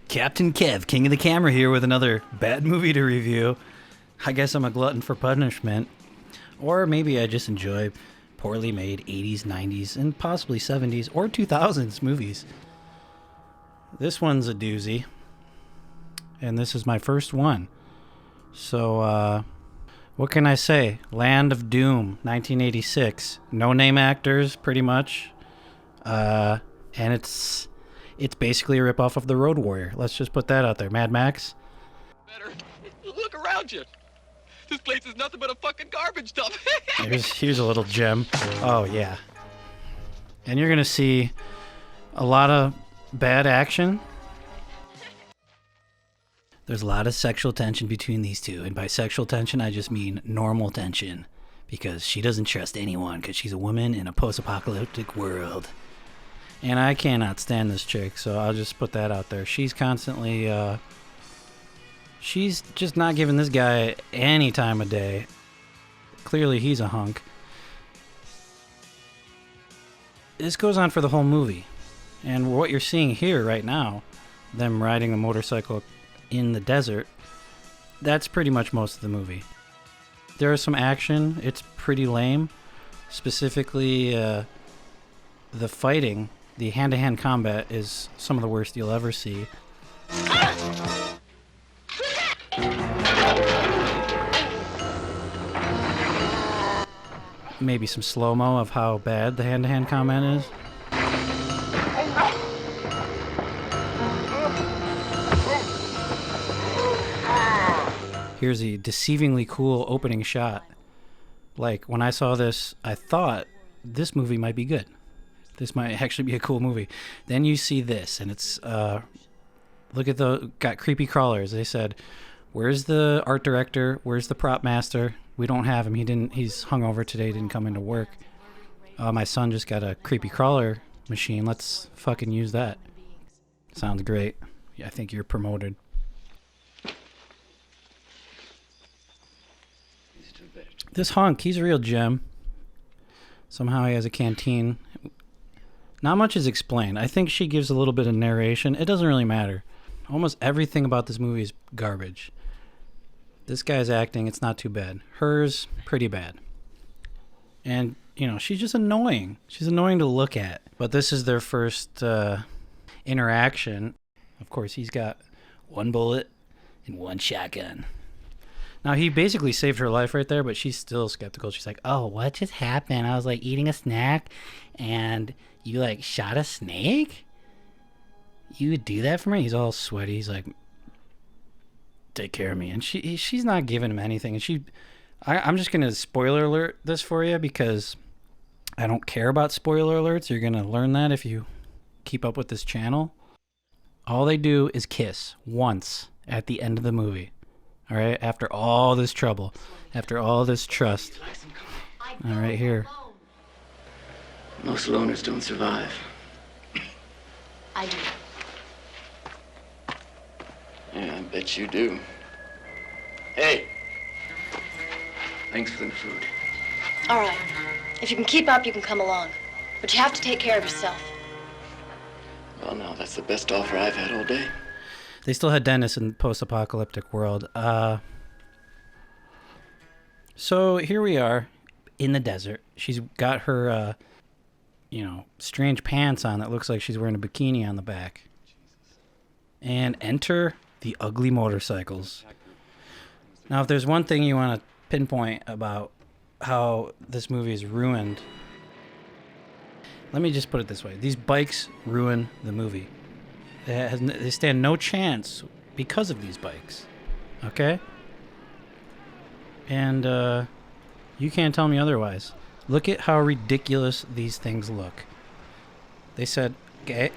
Captain Kev, King of the Camera here with another bad movie to review. I guess I'm a glutton for punishment. Or maybe I just enjoy poorly made 80s, 90s, and possibly 70s or 2000s movies. This one's a doozy. And this is my first one. So, what can I say? Land of Doom, 1986. No-name actors, pretty much. And it's basically a ripoff of The Road Warrior. Let's just put that out there. Mad Max? Better. Look around you. This place is nothing but a fucking garbage dump. Here's a little gem. Oh, yeah. And you're going to see a lot of bad action. There's a lot of sexual tension between these two. And by sexual tension, I just mean normal tension. Because she doesn't trust anyone because she's a woman in a post-apocalyptic world. And I cannot stand this chick, so I'll just put that out there. She's constantly, she's just not giving this guy any time of day. Clearly, he's a hunk. This goes on for the whole movie. And what you're seeing here right now, them riding a motorcycle in the desert, that's pretty much most of the movie. There is some action. It's pretty lame. Specifically, the fighting. The hand-to-hand combat is some of the worst you'll ever see. Maybe some slow-mo of how bad the hand-to-hand combat is. Here's a deceivingly cool opening shot. Like, when I saw this, I thought this movie might be good. This might actually be a cool movie. Then you see this, and it's, look at got creepy crawlers. They said, where's the art director? Where's the prop master? We don't have him. He's hungover today, didn't come into work. My son just got a creepy crawler machine. Let's fucking use that. Sounds great. Yeah, I think you're promoted. This hunk, he's a real gem. Somehow he has a canteen. Not much is explained. I think she gives a little bit of narration. It doesn't really matter. Almost everything about this movie is garbage. This guy's acting, it's not too bad. Hers, pretty bad. And, you know, she's just annoying. She's annoying to look at. But this is their first interaction. Of course, he's got one bullet and one shotgun. Now, he basically saved her life right there, but she's still skeptical. She's like, oh, what just happened? I was, like, eating a snack, and you, like, shot a snake? You would do that for me? He's all sweaty. He's like, take care of me. And she's not giving him anything. And I'm just going to spoiler alert this for you because I don't care about spoiler alerts. You're going to learn that if you keep up with this channel. All they do is kiss once at the end of the movie. All right, after all this trouble, after all this trust. All right, here. Most loners don't survive. I do. Yeah, I bet you do. Hey! Thanks for the food. All right. If you can keep up, you can come along. But you have to take care of yourself. Well, no, that's the best offer I've had all day. They still had Dennis in the post-apocalyptic world. So here we are in the desert. She's got her, strange pants on that looks like she's wearing a bikini on the back. And enter the ugly motorcycles. Now, if there's one thing you want to pinpoint about how this movie is ruined, let me just put it this way. These bikes ruin the movie. They stand no chance because of these bikes. Okay? And you can't tell me otherwise. Look at how ridiculous these things look. They said,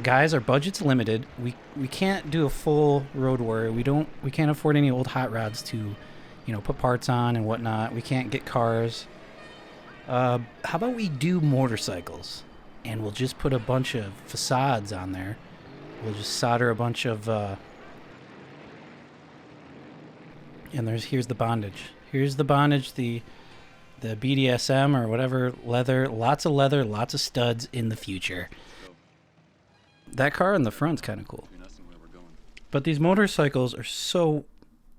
Guys, our budget's limited. We can't do a full road warrior. We can't afford any old hot rods to, put parts on and whatnot. We can't get cars. How about we do motorcycles, and we'll just put a bunch of facades on there. We'll just solder a bunch of and here's the bondage. Here's the bondage, the BDSM or whatever, leather, lots of studs in the future. That car in the front's kind of cool. But these motorcycles are so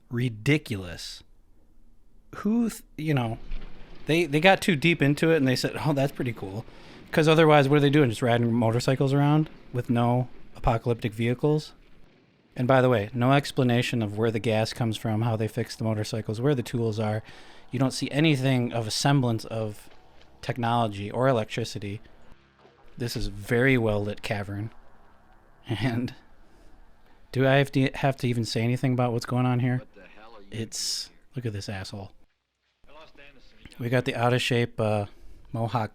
ridiculous. They got too deep into it and they said, oh, that's pretty cool. Because otherwise, what are they doing? Just riding motorcycles around with no apocalyptic vehicles? And by the way, no explanation of where the gas comes from, how they fix the motorcycles, where the tools are. You don't see anything of a semblance of technology or electricity. This is a very well lit cavern. And do I have to even say anything about what's going on here? Look at this asshole. We got the out of shape Mohawk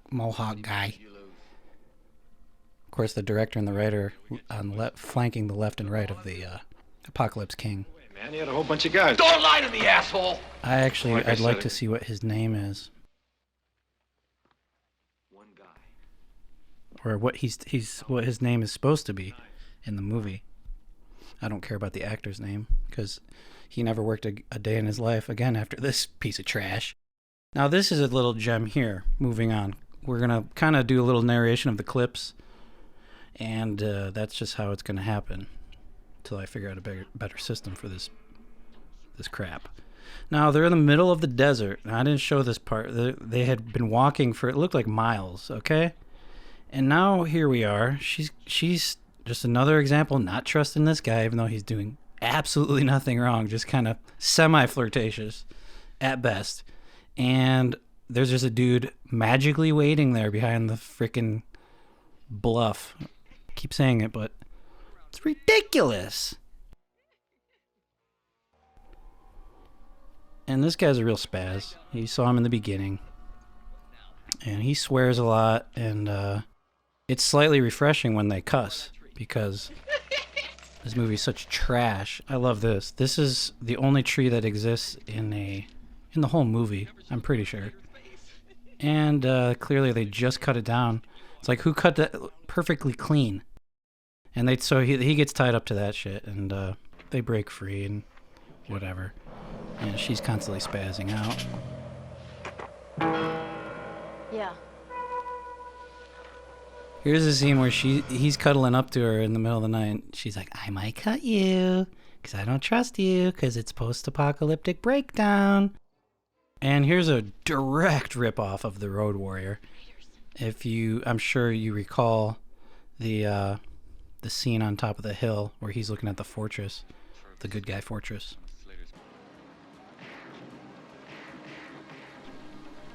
guy. Of course, the director and the writer on flanking the left and right of the Apocalypse King. Man, you had a whole bunch of guys. Don't lie to me, asshole! I'd like to see what his name is. One guy. Or what what his name is supposed to be in the movie. I don't care about the actor's name because he never worked a day in his life again after this piece of trash. Now this is a little gem here. Moving on, we're gonna kind of do a little narration of the clips, and that's just how it's gonna happen until I figure out a better system for this crap. Now they're in the middle of the desert. Now, I didn't show this part. They had been walking for, it looked like miles, okay? And now here we are. She's just another example, not trusting this guy, even though he's doing absolutely nothing wrong, just kind of semi-flirtatious at best. And there's just a dude magically waiting there behind the freaking bluff. I keep saying it, but it's ridiculous. And this guy's a real spaz. You saw him in the beginning. And he swears a lot, and it's slightly refreshing when they cuss, because this movie's such trash. I love this. This is the only tree that exists in the whole movie, I'm pretty sure. And clearly they just cut it down. It's like, who cut that perfectly clean? And so he gets tied up to that shit, and they break free and whatever. And she's constantly spazzing out. Yeah. Here's a scene where he's cuddling up to her in the middle of the night. She's like, I might cut you, because I don't trust you, because it's post-apocalyptic breakdown. And here's a direct ripoff of The Road Warrior. I'm sure you recall the scene on top of the hill where he's looking at the fortress, the good guy fortress.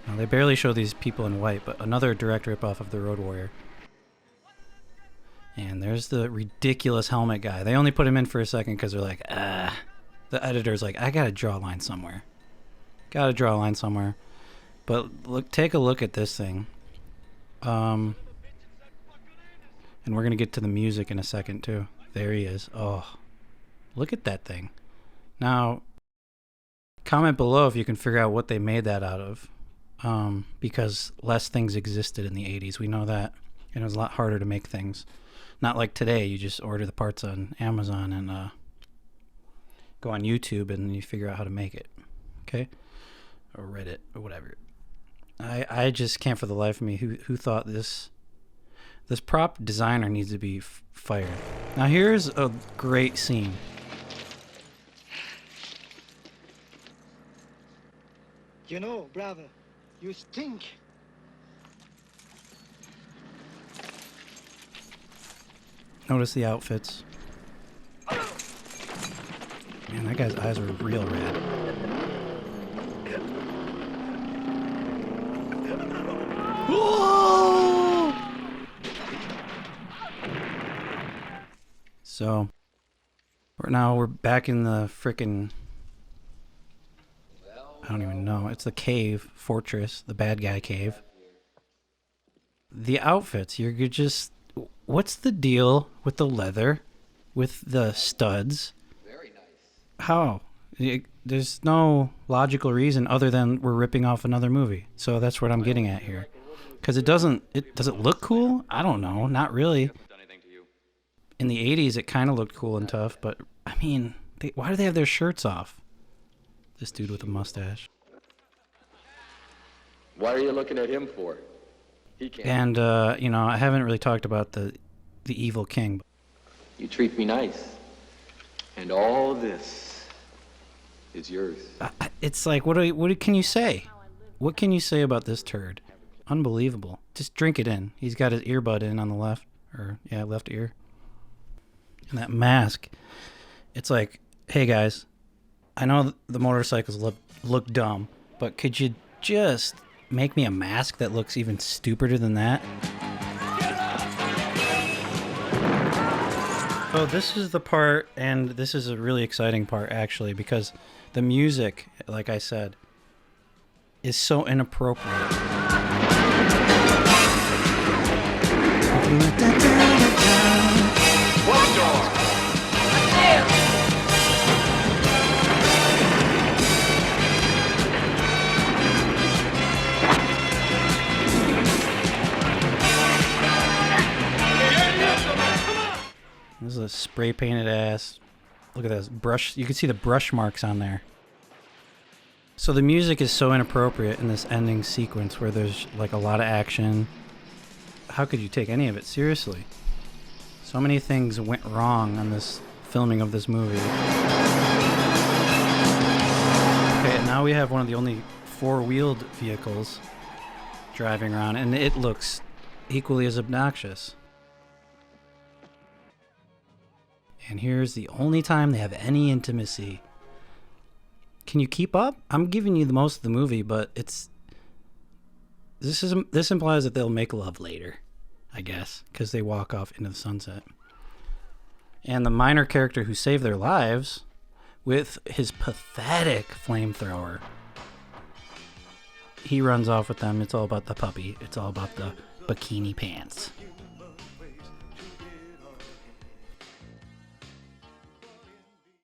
Now, they barely show these people in white, but another direct ripoff of The Road Warrior. And there's the ridiculous helmet guy. They only put him in for a second because they're like, the editor's like, I gotta draw a line somewhere. But take a look at this thing. And we're gonna get to the music in a second too. There he is. Oh, look at that thing. Now, comment below if you can figure out what they made that out of. Because less things existed in the 80s. We know that. And it was a lot harder to make things. Not like today, you just order the parts on Amazon and go on YouTube and you figure out how to make it. Okay? Or Reddit or whatever. I just can't for the life of me who thought this prop designer needs to be fired. Now here's a great scene. You know, brother, you stink. Notice the outfits. Man, that guy's eyes were real red. Whoa! So, we're back in the frickin', I don't even know. It's the cave, fortress, the bad guy cave. The outfits, you're just what's the deal with the leather, with the studs? Very nice. How? There's no logical reason other than we're ripping off another movie. So that's what I'm getting at here. Because does it look cool? I don't know. Not really. In the 80s, it kind of looked cool and tough, but I mean, why do they have their shirts off? This dude with a mustache. What are you looking at him for? He can't. And, I haven't really talked about the evil king. You treat me nice. And all this is yours. It's like, what can you say? What can you say about this turd? Unbelievable. Just drink it in. He's got his earbud in on the left. Left ear. And that mask. It's like, hey guys, I know the motorcycles look dumb, but could you just make me a mask that looks even stupider than that? So this is the part, and this is a really exciting part actually, because the music, like I said, is so inappropriate. One door. This is a spray painted ass. Look at this brush. You can see the brush marks on there. So the music is so inappropriate in this ending sequence where there's like a lot of action. How could you take any of it seriously? So many things went wrong on this filming of this movie. Okay, and now we have one of the only four-wheeled vehicles driving around, and it looks equally as obnoxious. And here's the only time they have any intimacy. Can you keep up? I'm giving you the most of the movie, but this implies that they'll make love later, I guess, because they walk off into the sunset. And the minor character who saved their lives with his pathetic flamethrower, he runs off with them. It's all about the puppy. It's all about the bikini pants.